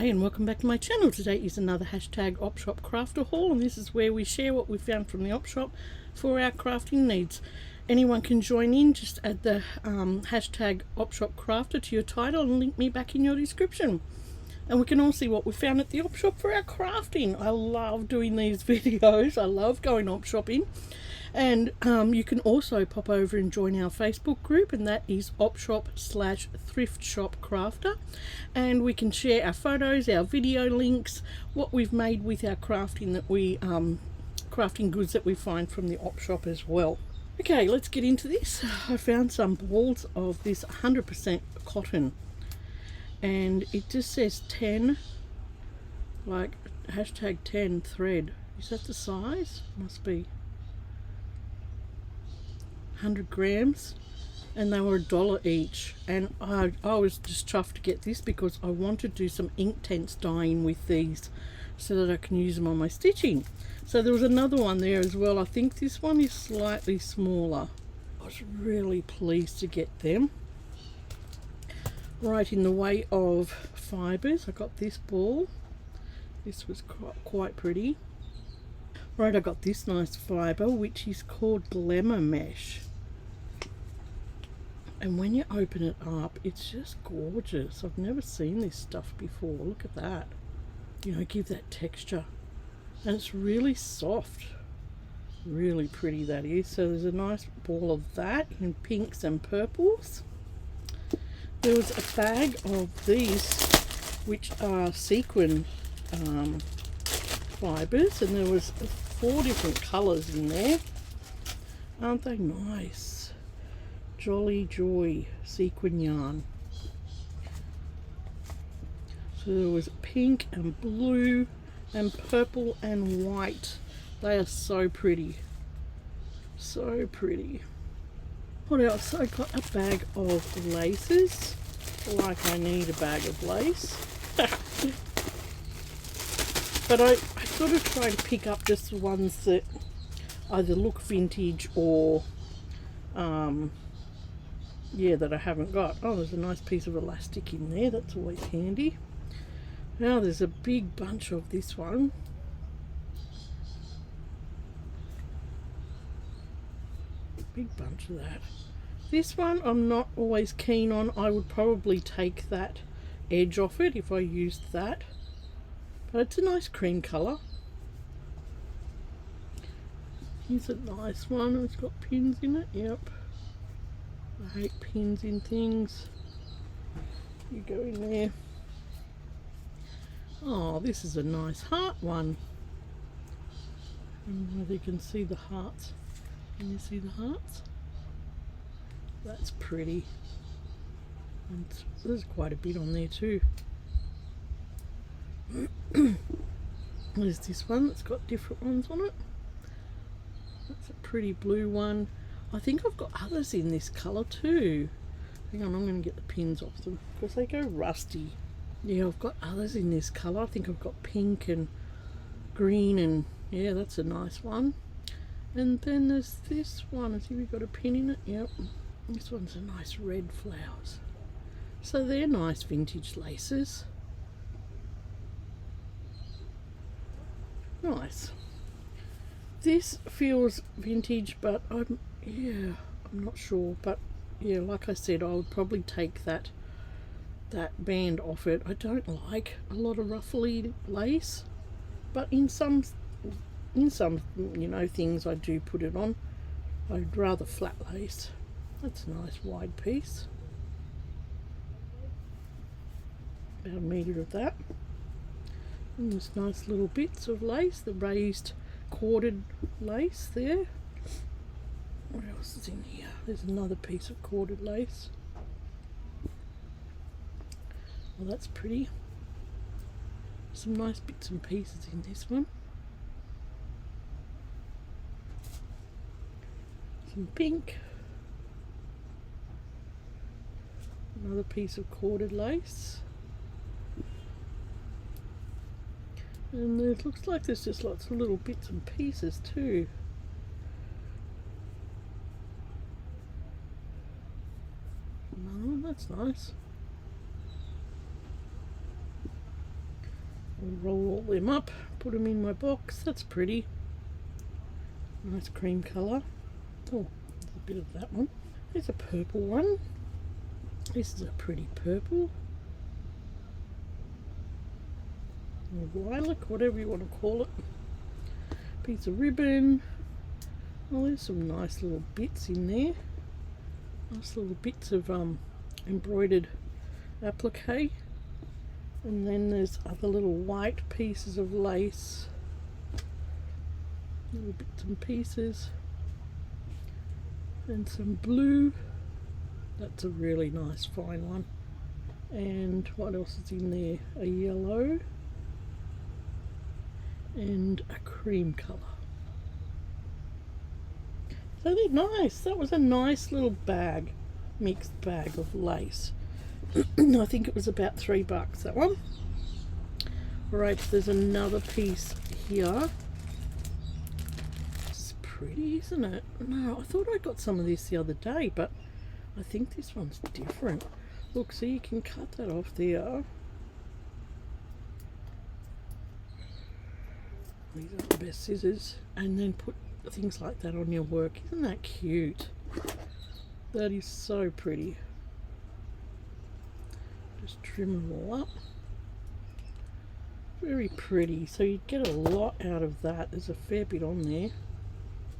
Hi and welcome back to my channel. Today is another hashtag OpshopCrafter haul, and this is where we share what we found from the Opshop for our crafting needs. Anyone can join in. Just add the hashtag OpshopCrafter to your title and link me back in your description. And we can all see what we found at the Opshop for our crafting. I love doing these videos. I love going op shopping. And you can also pop over and join our Facebook group, and that is Opshop/ThriftshopCrafter, and we can share our photos, our video links, what we've made with our crafting that we crafting goods that we find from the Opshop as well. Okay, let's get into this. I found some balls of this 100% cotton, and it just says 10, like hashtag 10 thread. Is that the size? Must be 100 grams, and they were $1 each, and I was just chuffed to get this because I want to do some Inktense dyeing with these so that I can use them on my stitching. So there was another one there as well. I think this one is slightly smaller. I was really pleased to get them. Right, in the way of fibres, I got this ball. This was quite pretty. Right, I got this nice fibre which is called Glamour Mesh. And when you open it up, it's just gorgeous. I've never seen this stuff before. Look at that. You know, give that texture. And it's really soft. Really pretty, that is. So there's a nice ball of that in pinks and purples. There was a bag of these, which are sequin fibres, and there was 4 different colours in there. Aren't they nice? Jolly Joy sequin yarn. So there was pink and blue and purple and white. They are so pretty. So pretty. What else? I got a bag of laces. Like I need a bag of lace. But I sort of try to pick up just the ones that either look vintage or yeah, that I haven't got. Oh, there's a nice piece of elastic in there. That's always handy. Now there's a big bunch of this one. Big bunch of that. This one I'm not always keen on. I would probably take that edge off it if I used that. But it's a nice cream colour. Here's a nice one. It's got pins in it. Yep. I hate pins in things. You go in there. Oh, this is a nice heart one. I don't know if you can see the hearts. Can you see the hearts? That's pretty. And there's quite a bit on there too. There's this one that's got different ones on it. That's a pretty blue one. I think I've got others in this colour too. Hang on, I'm going to get the pins off them because they go rusty. Yeah, I've got others in this colour. I think I've got pink and green, and yeah, that's a nice one. And then there's this one. I see we've got a pin in it. Yep. This one's a nice red flowers. So they're nice vintage laces. Nice. This feels vintage, but I'm not sure. But yeah, like I said, I would probably take that band off it. I don't like a lot of ruffly lace, but in some you know things I do put it on. I'd rather flat lace. That's a nice wide piece. About a metre of that. And there's nice little bits of lace, the raised corded lace there. What else is in here? There's another piece of corded lace. Well, that's pretty. Some nice bits and pieces in this one. Some pink. Another piece of corded lace. And it looks like there's just lots of little bits and pieces too. Oh, that's nice. I'll roll all them up, put them in my box. That's pretty. Nice cream colour. Oh, there's a bit of that one. There's a purple one. This is a pretty purple. Or lilac, whatever you want to call it. Piece of ribbon. Oh, there's some nice little bits in there. Nice little bits of embroidered applique. And then there's other little white pieces of lace. Little bits and pieces. And some blue. That's a really nice fine one. And what else is in there? A yellow and a cream colour. So they're nice. That was a nice little bag, mixed bag of lace. I think it was about $3, that one. Right, there's another piece here. It's pretty, isn't it? No, I thought I got some of this the other day, but I think this one's different. Look, so you can cut that off there. These are the best scissors. And then put things like that on your work. Isn't that cute? That is so pretty. Just trim them all up. Very pretty. So you get a lot out of that. There's a fair bit on there.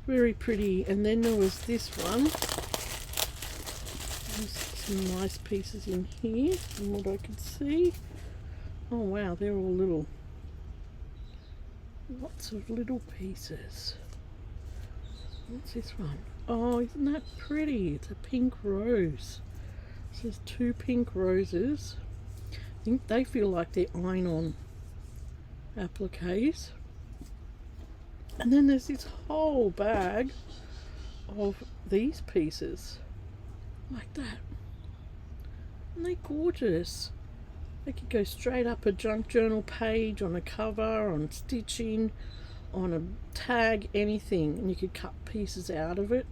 Very pretty. And then there was this one. There's some nice pieces in here from what I could see. Oh wow, they're all little. Lots of little pieces. What's this one? Oh, isn't that pretty? It's a pink rose. So there's 2 pink roses. I think they feel like they're iron-on appliques. And then there's this whole bag of these pieces. Like that. And they're gorgeous. They could go straight up a junk journal page, on a cover, on stitching, on a tag, anything, and you could cut pieces out of it.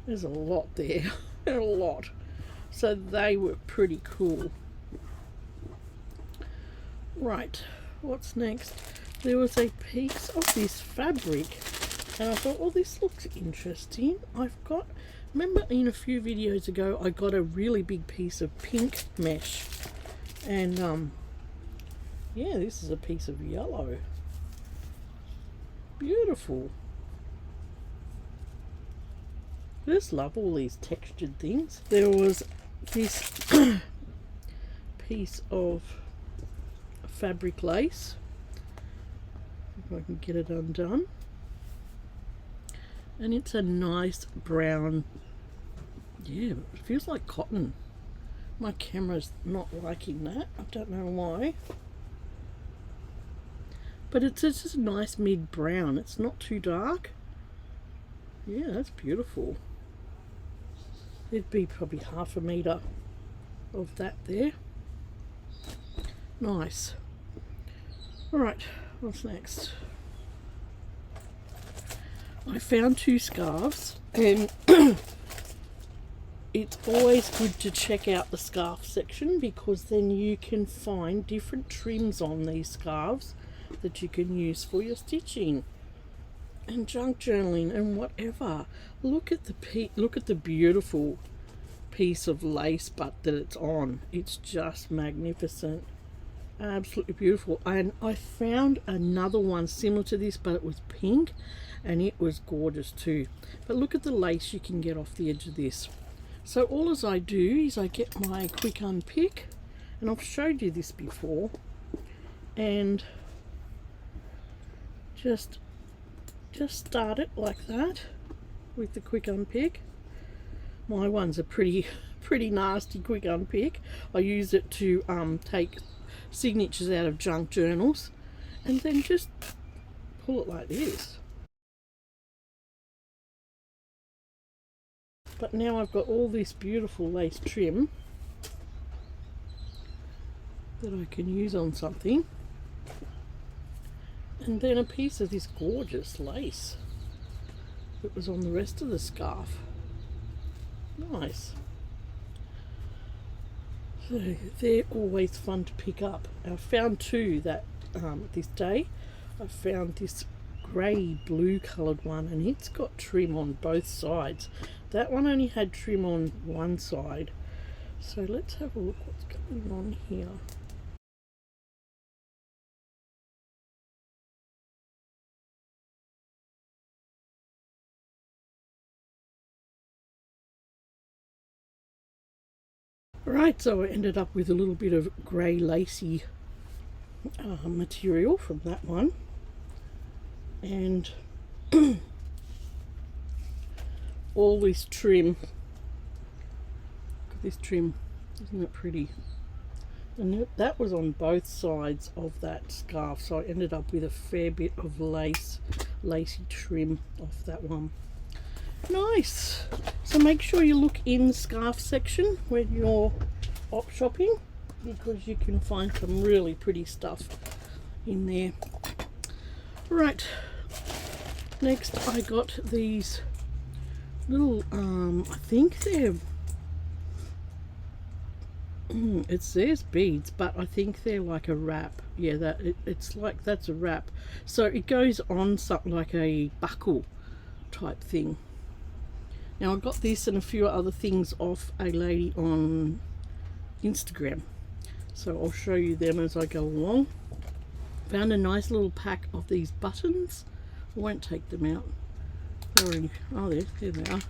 There's a lot there. A lot. So they were pretty cool. Right, what's next? There was a piece of this fabric and I thought, well, this looks interesting. Remember in a few videos ago I got a really big piece of pink mesh, and yeah, this is a piece of yellow. Beautiful. I just love all these textured things. There was this piece of fabric lace, if I can get it undone, and it's a nice brown, yeah, it feels like cotton. My camera's not liking that, I don't know why, but it's just a nice mid brown. It's not too dark. Yeah, that's beautiful. There'd be probably 1/2 metre of that there. Nice. Alright, what's next? I found 2 scarves, and it's always good to check out the scarf section, because then you can find different trims on these scarves that you can use for your stitching and junk journaling and whatever. Look at the beautiful piece of lace butt that it's on. It's just magnificent. Absolutely beautiful. And I found another one similar to this, but it was pink and it was gorgeous too. But look at the lace you can get off the edge of this. So all as I do is I get my quick unpick, and I've showed you this before, and just start it like that with the quick unpick. My one's a pretty nasty quick unpick. I use it to take signatures out of junk journals, and then just pull it like this. But now I've got all this beautiful lace trim that I can use on something, and then a piece of this gorgeous lace that was on the rest of the scarf. Nice. So they're always fun to pick up. I found 2 that this day, I found this grey blue coloured one, and it's got trim on both sides. That one only had trim on one side. So let's have a look what's going on here. Right, so I ended up with a little bit of grey lacy material from that one, and all this trim. Look at this trim, isn't it pretty? And that was on both sides of that scarf, so I ended up with a fair bit of lacy trim off that one. Nice. So make sure you look in the scarf section when you're op shopping, because you can find some really pretty stuff in there. Right, next I got these little I think they're it says beads, but I think they're like a wrap. Yeah, it's like, that's a wrap, so it goes on something like a buckle type thing. Now I got this and a few other things off a lady on Instagram, so I'll show you them as I go along. Found a nice little pack of these buttons. I won't take them out. They're only, oh there they are.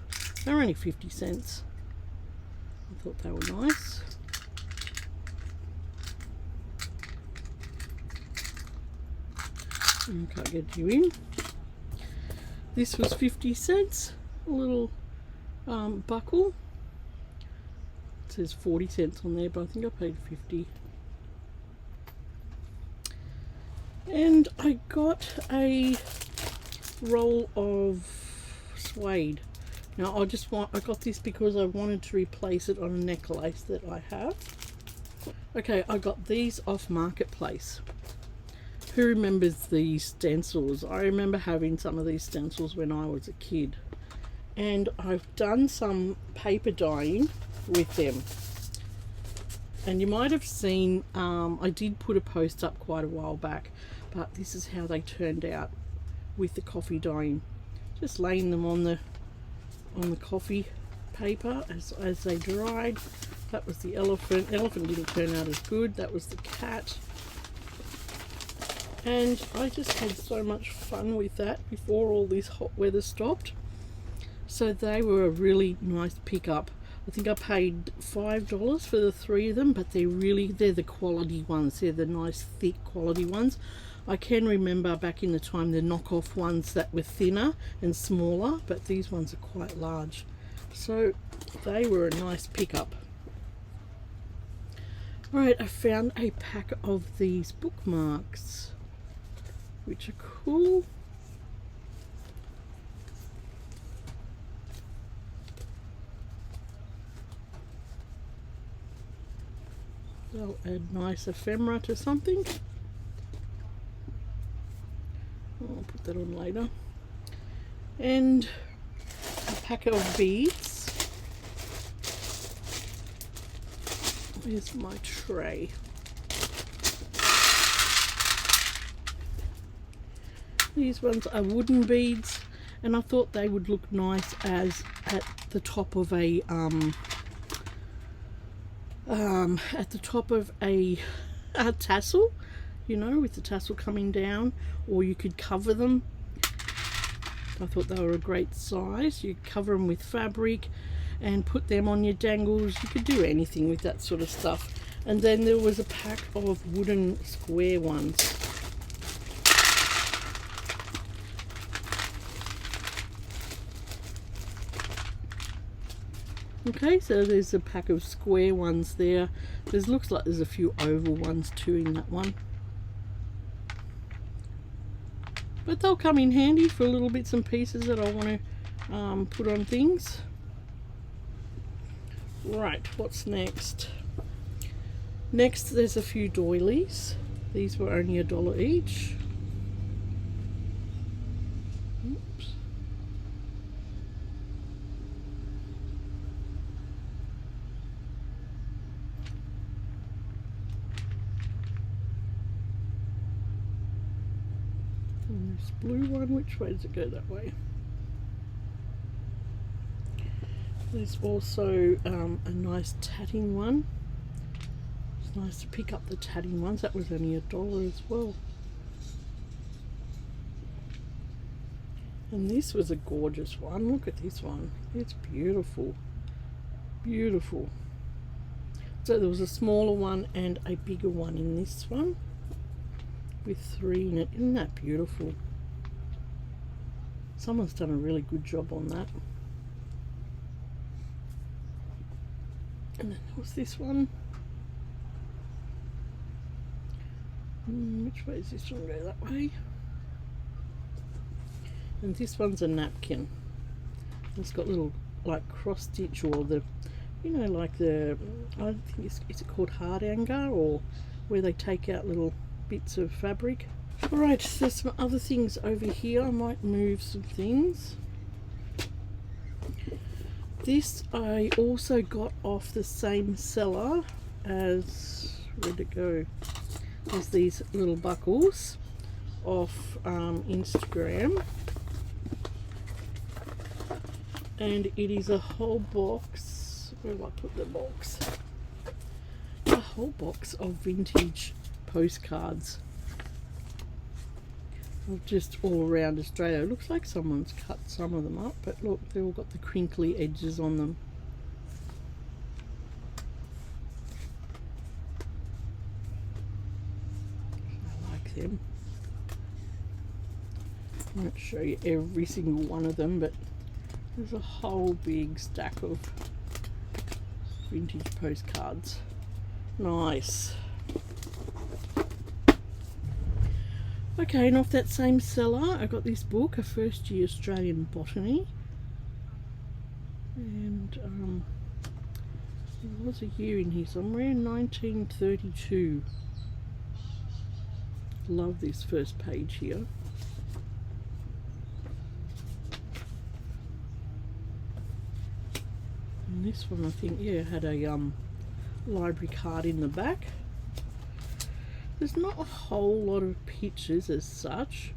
They're only 50 cents. I thought they were nice. I can't get you in. This was 50 cents. A little buckle. It says 40 cents on there, but I think I paid 50. And I got a roll of suede. Now I got this because I wanted to replace it on a necklace that I have. Okay, I got these off Marketplace. Who remembers these stencils? I remember having some of these stencils when I was a kid. And I've done some paper dyeing with them, and you might have seen I did put a post up quite a while back, but this is how they turned out with the coffee dyeing. Just laying them on the coffee paper as they dried. That was the elephant. Elephant didn't turn out as good. That was the cat. And I just had so much fun with that before all this hot weather stopped. So they were a really nice pickup. I think I paid $5 for the 3 of them, but they're the quality ones. They're the nice thick quality ones. I can remember back in the time the knockoff ones that were thinner and smaller, but these ones are quite large. So they were a nice pickup. Alright, I found a pack of these bookmarks, which are cool. They'll add nice ephemera to something. I'll put that on later. And a pack of beads. Here's my tray. These ones are wooden beads, and I thought they would look nice as at the top of a tassel, you know, with the tassel coming down, or you could cover them. I thought they were a great size. You cover them with fabric and put them on your dangles. You could do anything with that sort of stuff. And then there was a pack of wooden square ones. Okay, so there's a pack of square ones there. Looks like there's a few oval ones too in that one. But they'll come in handy for little bits and pieces that I want to put on things. Right, what's next? Next, there's a few doilies. These were only $1 each. Oops. This blue one, which way does it go? That way. There's also a nice tatting one. It's nice to pick up the tatting ones. That was only $1 as well. And this was a gorgeous one. Look at this one. It's beautiful. Beautiful. So there was a smaller one and a bigger one in this one, with 3 in it. Isn't that beautiful? Someone's done a really good job on that. And then there was this one. Which way does this one go? That way. And this one's a napkin. It's got little like cross stitch, or the, you know, like the, I think is it called hard anger, or where they take out little bits of fabric. Alright, there's some other things over here. I might move some things. This I also got off the same seller as, where'd it go? There's these little buckles off Instagram. And it is a whole box. Where do I put the box? A whole box of vintage postcards of just all around Australia. It looks like someone's cut some of them up, but look, they've all got the crinkly edges on them. I like them. I won't show you every single one of them, but there's a whole big stack of vintage postcards. Nice. Okay, and off that same seller I got this book, A First Year Australian Botany, and there was a year in here somewhere, 1932. Love this first page here. And this one, I think, yeah, had a library card in the back. There's not a whole lot of pictures as such.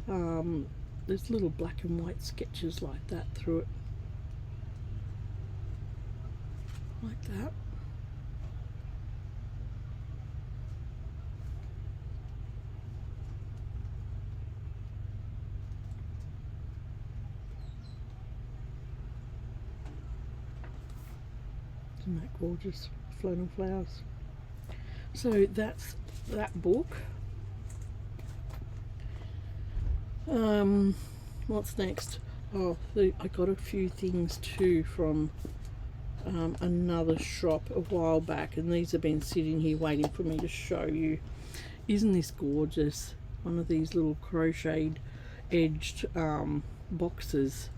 There's little black and white sketches like that through it. Like that. Isn't that gorgeous? Floating flowers. So that's that book. What's next? Oh, I got a few things too from another shop a while back, and these have been sitting here waiting for me to show you. Isn't this gorgeous? One of these little crocheted edged boxes.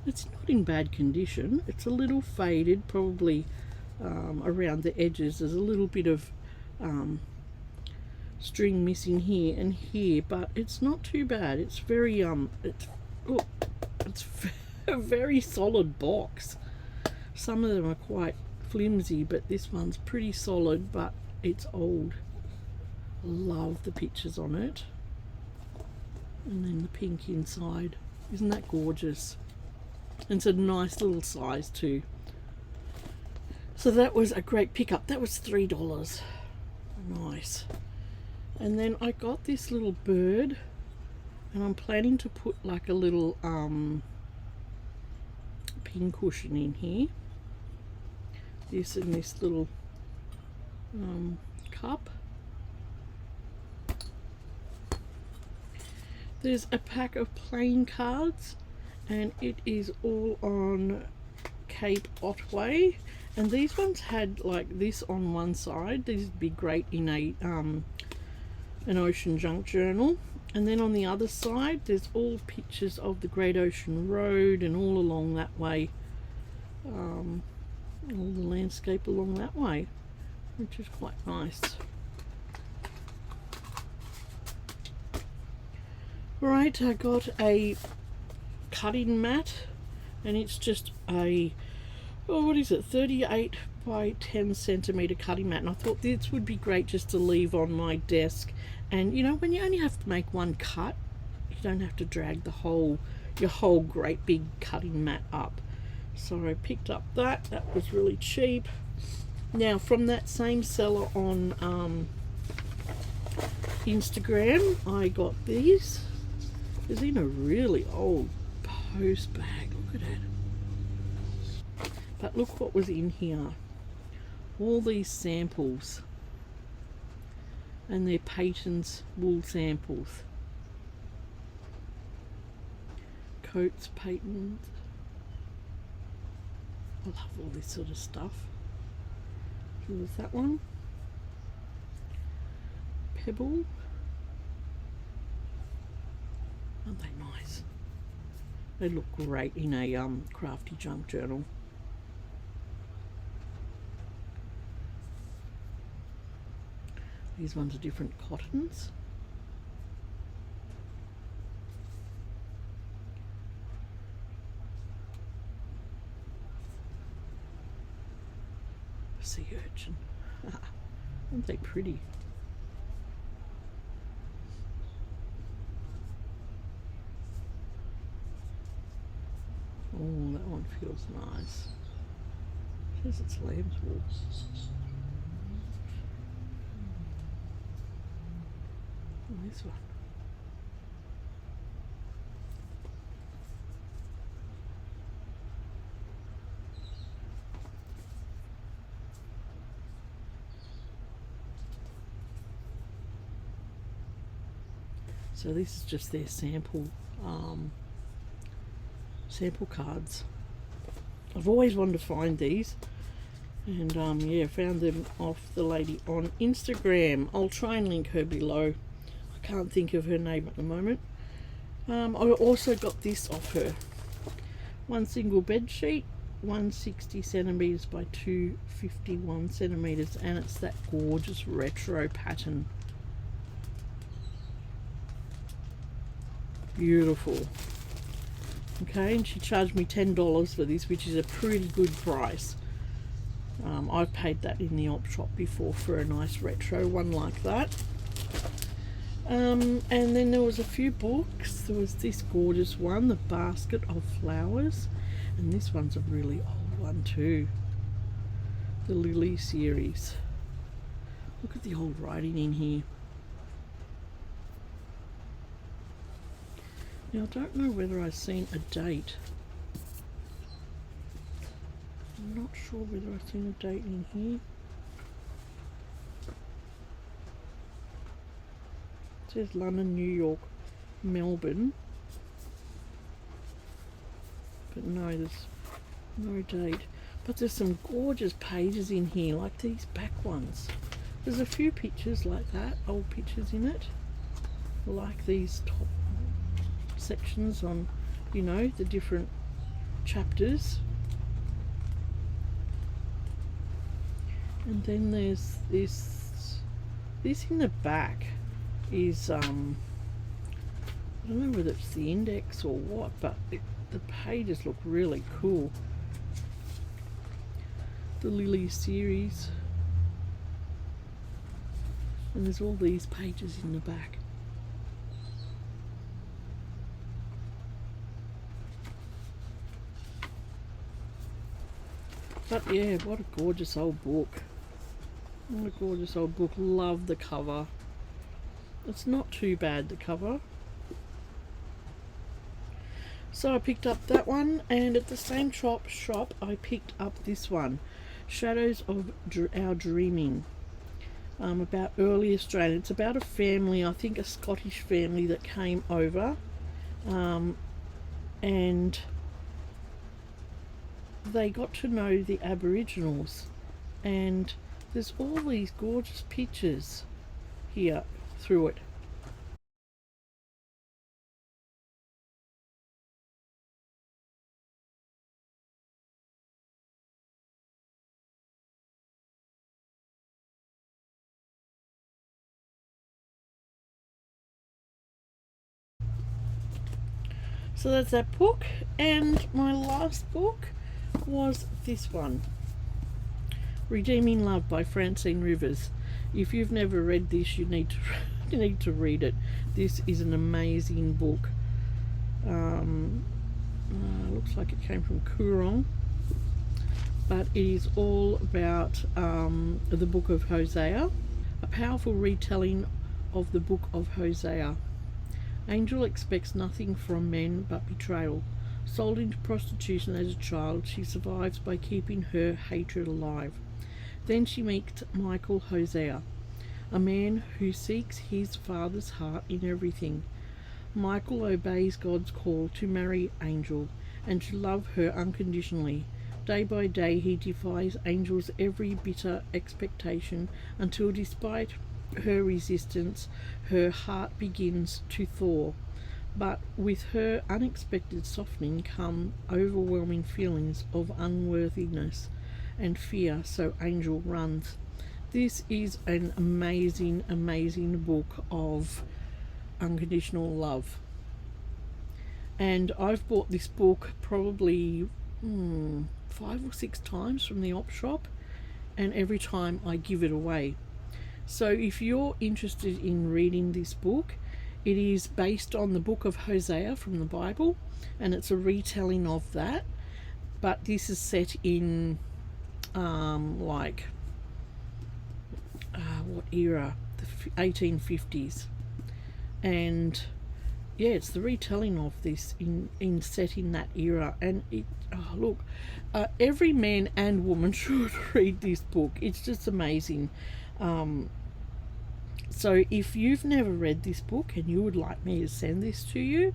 It's not in bad condition. It's a little faded, probably around the edges. There's a little bit of string missing here and here, but it's not too bad. It's very it's a very solid box. Some of them are quite flimsy, but this one's pretty solid, but it's old. Love the pictures on it, and then the pink inside. Isn't that gorgeous? And it's a nice little size too. So that was a great pickup. That was $3. Nice. And then I got this little bird, and I'm planning to put like a little pin cushion in here. This in this little cup. There's a pack of playing cards, and it is all on Cape Otway, and these ones had like this on one side. These would be great in a an ocean junk journal, and then on the other side there's all pictures of the Great Ocean Road and all along that way, all the landscape along that way, which is quite nice. Right, I got a cutting mat, and it's just a, oh, what is it, 38 by 10 centimeter cutting mat, and I thought this would be great just to leave on my desk. And you know, when you only have to make one cut, you don't have to drag your whole great big cutting mat up. So I picked up that was really cheap. Now from that same seller on Instagram, I got these. It's in a really old post bag, look at it. But look what was in here. All these samples, and they're Peyton's wool samples. Coats, Peyton's. I love all this sort of stuff. So there's that one. Pebble. Aren't they nice? They look great in a crafty junk journal. These ones are different cottons. Sea urchin. Aren't they pretty? Oh, that one feels nice. It says it's lamb's wool. Oh, this one. So this is just their sample cards. I've always wanted to find these, and yeah, found them off the lady on Instagram. I'll try and link her below. I can't think of her name at the moment. I also got this off her. One single bed sheet, 160 centimeters by 251 centimeters, and it's that gorgeous retro pattern. Beautiful. Okay, and she charged me $10 for this, which is a pretty good price. I've paid that in the Opshop before for a nice retro one like that. And then there was a few books. There was this gorgeous one, The Basket of Flowers, and this one's a really old one too. The Lily series. Look at the old writing in here. Now I don't know whether I've seen a date. I'm not sure whether I've seen a date in here. It says London, New York, Melbourne. But no, there's no date. But there's some gorgeous pages in here, like these back ones. There's a few pictures like that, old pictures in it. Like these top sections on, you know, the different chapters. And then there's this in the back is I don't know whether it's the index or what, but the pages look really cool. The Lily series, and there's all these pages in the back. But yeah, what a gorgeous old book. What a gorgeous old book. Love the cover. It's not too bad, the cover. So I picked up that one, and at the same shop I picked up this one, Shadows of Our Dreaming. About early Australia. It's about a family, I think a Scottish family that came over, and they got to know the Aboriginals, and there's all these gorgeous pictures here through it. So that's that book, and my last book was this one, Redeeming Love by Francine Rivers. If you've never read this, you need to read it. This is an amazing book. Looks like it came from Coorong, but it is all about the book of Hosea, a powerful retelling of the book of Hosea. Angel expects nothing from men but betrayal. Sold into prostitution as a child, she survives by keeping her hatred alive. Then she meets Michael Hosea, a man who seeks his father's heart in everything. Michael obeys God's call to marry Angel and to love her unconditionally. Day by day he defies Angel's every bitter expectation until, despite her resistance, her heart begins to thaw. But with her unexpected softening come overwhelming feelings of unworthiness and fear, so Angel runs. This is an amazing, amazing book of unconditional love. And I've bought this book probably 5 or 6 times from the Opshop, and every time I give it away. So if you're interested in reading this book, it is based on the book of Hosea from the Bible, and it's a retelling of that, but this is set in what era? The 1850s. And yeah, it's the retelling of this in set in that era. And it, look, every man and woman should read this book. It's just amazing. So if you've never read this book and you would like me to send this to you,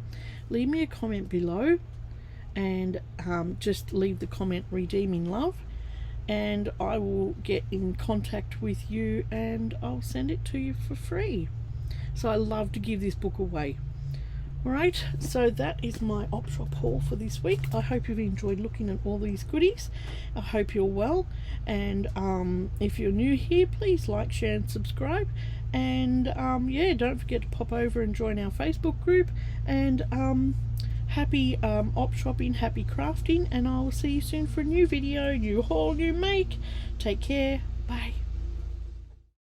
leave me a comment below, and just leave the comment Redeeming Love, and I will get in contact with you and I'll send it to you for free. So I love to give this book away. Alright, so that is my Opshop haul for this week. I hope you've enjoyed looking at all these goodies. I hope you're well, and if you're new here, please like, share and subscribe. And yeah, don't forget to pop over and join our Facebook group. And happy op shopping, happy crafting, and I will see you soon for a new video, new haul, new make. Take care. Bye.